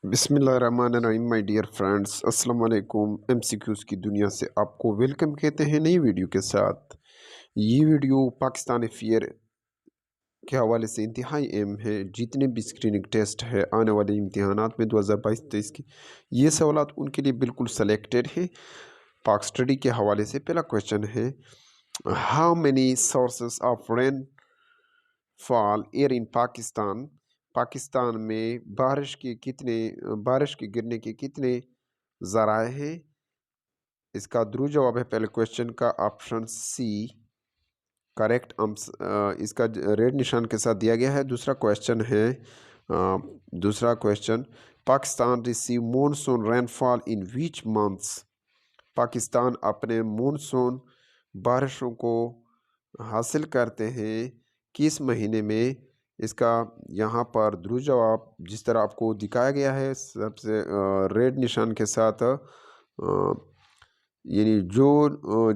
बिस्मिल्लाहिर्रहमानिर्रहीम my dear friends, अस्सलाम वालेकुम। एमसीक्यूज़ की दुनिया से आपको वेलकम कहते हैं नई वीडियो के साथ। ये वीडियो पाकिस्तान अफेयर के हवाले से इंतहाई अहम है। जितने भी स्क्रीनिंग टेस्ट है आने वाले इम्तिहानात में 2022-23 की, ये सवालात उनके लिए बिल्कुल सेलेक्टेड हैं। पाक स्टडी के हवाले से पहला क्वेश्चन है, how many sources of rain fall air in Pakistan. Pakistan में बारिश के गिरने के कितने ज़राए हैं। इसका द्रुज जवाब है पहले क्वेश्चन का ऑप्शन सी करेक्ट। इसका रेड निशान के साथ दिया गया है। दूसरा question, Pakistan receive monsoon rainfall in which months. Pakistan अपने मॉनसून बारिशों को हासिल करते हैं किस महीने में। इसका यहाँ पर द्रुज जवाब जिस तरह आपको दिखाया गया है सबसे रेड निशान के साथ, यानी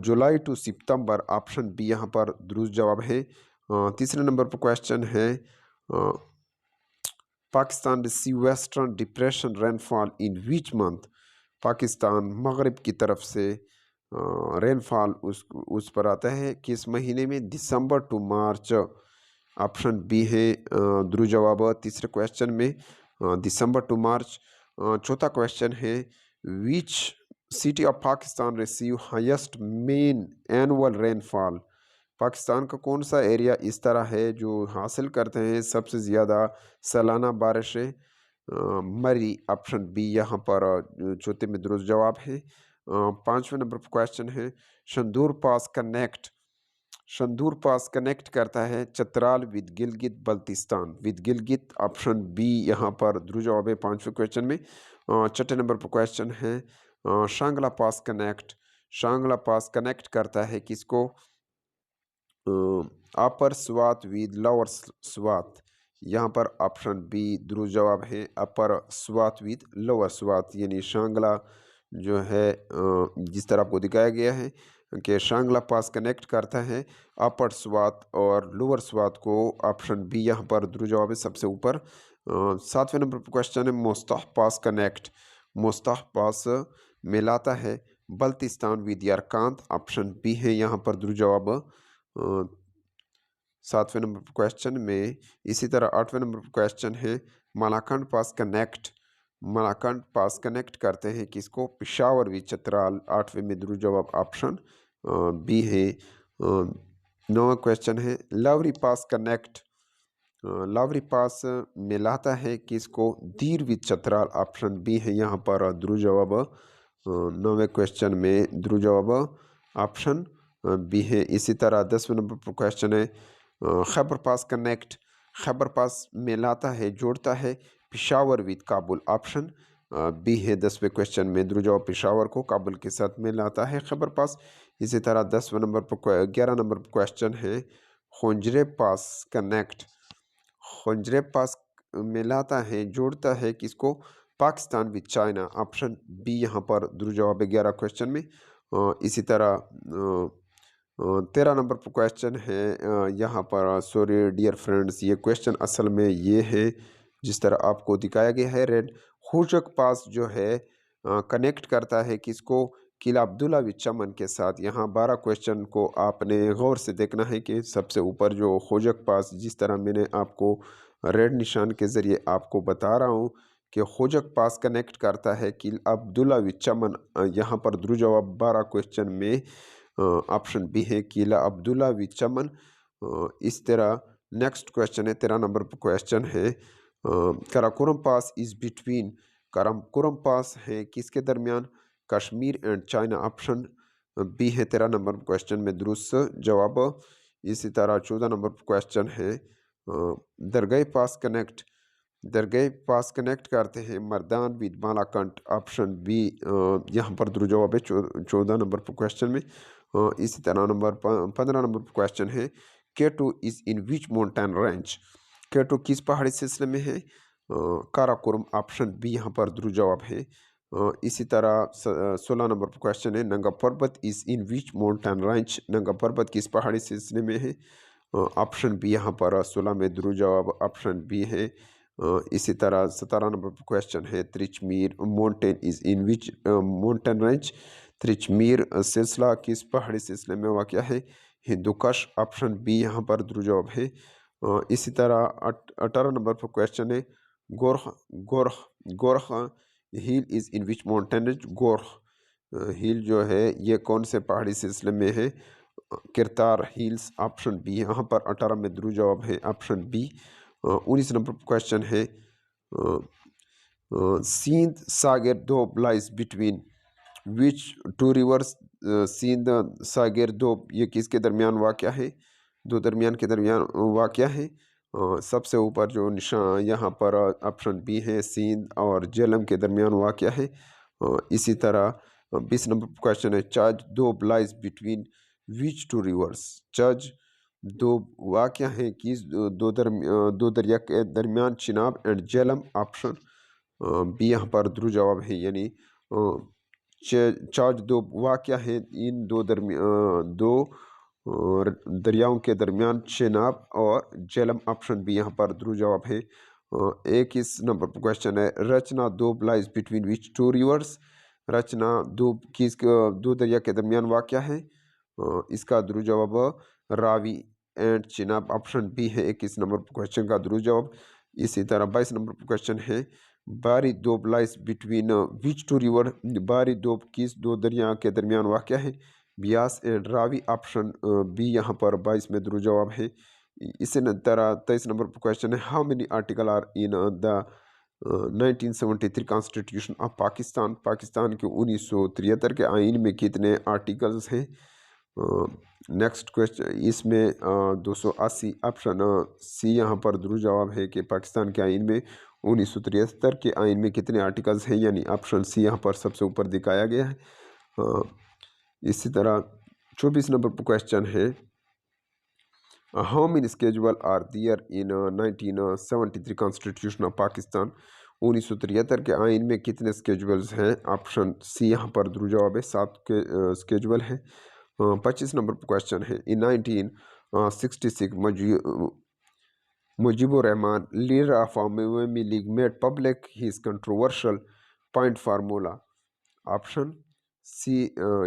जुलाई टू सितंबर, ऑप्शन बी यहाँ पर दुरुस्त जवाब है। तीसरे नंबर पर क्वेश्चन है, Pakistan receive western depression rainfall in which month. Pakistan मगरिब की तरफ से रेनफॉल उस पर आता है किस महीने में, दिसंबर टू मार्च, ऑप्शन बी है दुरुस्त जवाब तीसरे क्वेश्चन में, दिसंबर टू मार्च। चौथा क्वेश्चन है, which city of Pakistan receive highest main annual rainfall. Pakistan का कौन सा एरिया इस तरह है जो हासिल करते हैं सबसे ज़्यादा सालाना बारिशें। मरी, ऑप्शन बी यहाँ पर चौथे में दुरुस्त जवाब है। पाँचवें नंबर पर क्वेश्चन है, शंदूर पास कनेक्ट करता है Chitral with Gilgit Baltistan with Gilgit, option B यहाँ पर दुरुस्त जवाब है पाँचवें क्वेश्चन में। छठे नंबर पर क्वेश्चन है, शांगला पास कनेक्ट करता है किसको, अपर स्वात विद लोअर स्वात। यहाँ पर ऑप्शन बी दुरुस्त जवाब है, अपर स्वात विद लोअर स्वात, यानी शांगला जो है जिस तरह आपको दिखाया गया है कि शांगला पास कनेक्ट करता है अपर स्वात और लोअर स्वात को, ऑप्शन बी यहाँ पर दुरुस्त जवाब है सबसे ऊपर। सातवें नंबर पर क्वेश्चन है, मोस्ताह पास मिलाता है बल्तिस्तान विद यारकांत, ऑप्शन बी है यहाँ पर दुरुस्त जवाब सातवें नंबर पर क्वेश्चन में। इसी तरह आठवें नंबर पर क्वेश्चन है, मलाकंड पास कनेक्ट करते हैं किसको, पिशावर विद चतराल, आठवें में दुरुस्त जवाब ऑप्शन बी है। नौवां क्वेश्चन है, लावरी पास मिलाता है किसको, दीर विद चतराल, ऑप्शन बी है यहाँ पर दुरुस्त जवाब। नौवें क्वेश्चन में दुरुस्त जवाब ऑप्शन बी है। इसी तरह 10वें नंबर पर क्वेश्चन है, खैबर पास मिलाता है जोड़ता है Peshawar with Kabul, option B है 10वें क्वेश्चन में दुरुस्त जवाब पावर को काबुल के साथ मिलाता है खैबर पास। इसी तरह 11 नंबर पर क्वेश्चन है, खंजरे पास मिलाता है जोड़ता है किसको, Pakistan with China, option B यहाँ पर दुरुस्त जवाब है 11 क्वेश्चन में। इसी तरह 13 नंबर पर क्वेश्चन है, यहाँ पर सॉरी डियर फ्रेंड्स, ये क्वेश्चन असल में ये है जिस तरह आपको दिखाया गया है रेड। खुशक पास जो है कनेक्ट करता है किसको, किला अब्दुल्ला विद चमन के साथ। यहाँ 12 क्वेश्चन को आपने गौर से देखना है कि सबसे ऊपर जो खोजक पास, जिस तरह मैंने आपको रेड निशान के ज़रिए आपको बता रहा हूँ कि खोजक पास कनेक्ट करता है किला अब्दुल्ला विद चमन, यहाँ पर दुरुस्त जवाब 12 क्वेश्चन में ऑप्शन बी है किला अब्दुल्ला विद चमन। इस तरह नेक्स्ट क्वेश्चन है 13 नंबर पर क्वेश्चन है, Karakoram pass is between, Karakoram pass है किसके दरमियान, Kashmir and China, option B है 13 नंबर क्वेश्चन में दुरुस्त जवाब। इसी तरह 14 नंबर क्वेश्चन है, दरगाह पास कनेक्ट करते हैं मर्दान विद बालाकंट, ऑप्शन बी यहाँ पर दुरुस्त जवाब है 14 नंबर पर क्वेश्चन में। इसी तरह 15 नंबर पर क्वेश्चन है, K2 is in which mountain range. K2 किस पहाड़ी सिलसिले में है, काराकोरम, ऑप्शन बी यहाँ पर दुरुस्त जवाब है। इसी तरह 16 नंबर पर क्वेश्चन है, नंगा पर्वत is in which mountain range. नंगा पर्वत किस पहाड़ी सिलसिले में है, ऑप्शन बी यहाँ पर 16 में दुरुस्त जवाब ऑप्शन बी है। इसी तरह 17 नंबर पर क्वेश्चन है, Tirich Mir mountain is in which mountain range. Tirich Mir सिलसिला किस पहाड़ी सिलसिले में वाक़ है? हिंदुकुश। ऑप्शन बी यहाँ पर दुरुस्त जवाब है। इसी तरह 18 नंबर पर क्वेश्चन है, Gorakh Gorakh Gorakh hill is in which mountain range. Gorakh hill जो है ये कौन से पहाड़ी सिलसिले में है? किरतार हिल्स। ऑप्शन बी यहाँ पर 18 में दुरुस्त जवाब है, ऑप्शन बी। 19 नंबर पर क्वेश्चन है, Sindh Sagar Doab lies between which two rivers. Sindh Sagar Doab ये किसके दरमियान वाक़या है? दो दरमियान के दरमियान वाक़या है। सबसे ऊपर जो निशान यहाँ पर ऑप्शन बी है, सिंध और झेलम के दरमियान वाक़या है। इसी तरह 20 नंबर क्वेश्चन है, Chaj Doab lies between which two rivers. Chaj दो वाक़या है कि दो दरिया के दरमियान, Chenab and Jhelum. Option B यहाँ पर दुरुस्त जवाब है, यानी चार्ज दो वाक़या है इन दो दरियाओं के दरमियान, चेनाब और झेलम। ऑप्शन बी यहाँ पर दुरुस्त जवाब है। 21 नंबर पर क्वेश्चन है, Rachna Doab lies between which two rivers. Rachna Doab किस दो दरिया के दरमियान वाक़या है? इसका दुरुस्त जवाब Ravi and Chenab. Option B है 21 नंबर पर क्वेश्चन का दुरुस्त जवाब। इसी तरह 22 नंबर पर क्वेश्चन है, Bari Doab lies between which two river. Bari Doab किस दो दरिया के दरमियान वाक़या है? Beas and Ravi. Option B यहाँ पर 22 में दुरुस्त जवाब है। इसी तरह 23 नंबर पर क्वेश्चन है, how many article are in the 1973 constitution of Pakistan. Pakistan के 1973 के आइन में कितने आर्टिकल्स हैं? नेक्स्ट क्वेश्चन इसमें 280। ऑप्शन सी यहाँ पर दुरुस्त जवाब है कि पाकिस्तान के आइन में 1973 के आइन में कितने आर्टिकल्स हैं, यानी ऑप्शन सी यहाँ पर सबसे ऊपर दिखाया गया है। इसी तरह 24 नंबर पर क्वेश्चन है, how many schedule are there in 1973 constitution of Pakistan. 1973 के आइन में कितने स्केजुअल्स हैं? ऑप्शन सी यहाँ पर दुरुस्त जवाब है, 7 के स्केजुअल है। 25 नंबर पर क्वेश्चन है, in 1966 Mujibur Rahman leader of Awami League made public his controversial point formula. Option C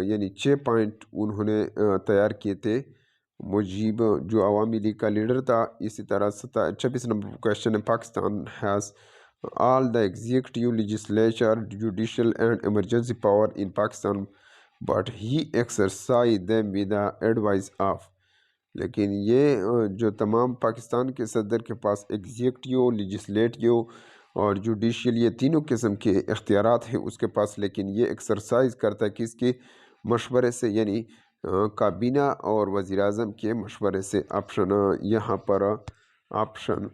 यानी 6 पॉइंट उन्होंने तैयार किए थे, मुजीब जो अवामी लीग का लीडर था। इसी तरह 26 नंबर क्वेश्चन है, Pakistan has all the executive, legislature, judicial and emergency power in Pakistan but he exercise them with the advice of. लेकिन ये जो तमाम पाकिस्तान के सदर के पास एग्जीक्यूटिव, लेजिस्लेटिव और जुडिशल ये तीनों किस्म के इख्तियारात हैं उसके पास, लेकिन ये एक्सरसाइज करता है किसके मशवरे से, यानी काबीना और वज़ीर आज़म के मशवरे से। ऑप्शन यहाँ पर ऑप्शन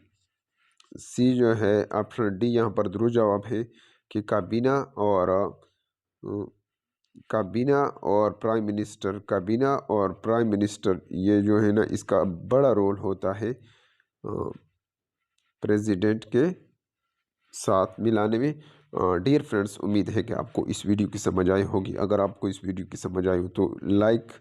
सी जो है, ऑप्शन डी यहाँ पर दुरुस्त जवाब है कि काबीना और प्राइम मिनिस्टर ये जो है ना, इसका बड़ा रोल होता है प्रेसिडेंट के साथ मिलाने में। डियर फ्रेंड्स, उम्मीद है कि आपको इस वीडियो की समझ आई होगी। अगर आपको इस वीडियो की समझ आई हो तो लाइक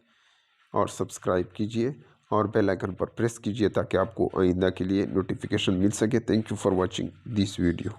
और सब्सक्राइब कीजिए और बेल आइकन पर प्रेस कीजिए ताकि आपको आइंदा के लिए नोटिफिकेशन मिल सके। Thank you for watching this video.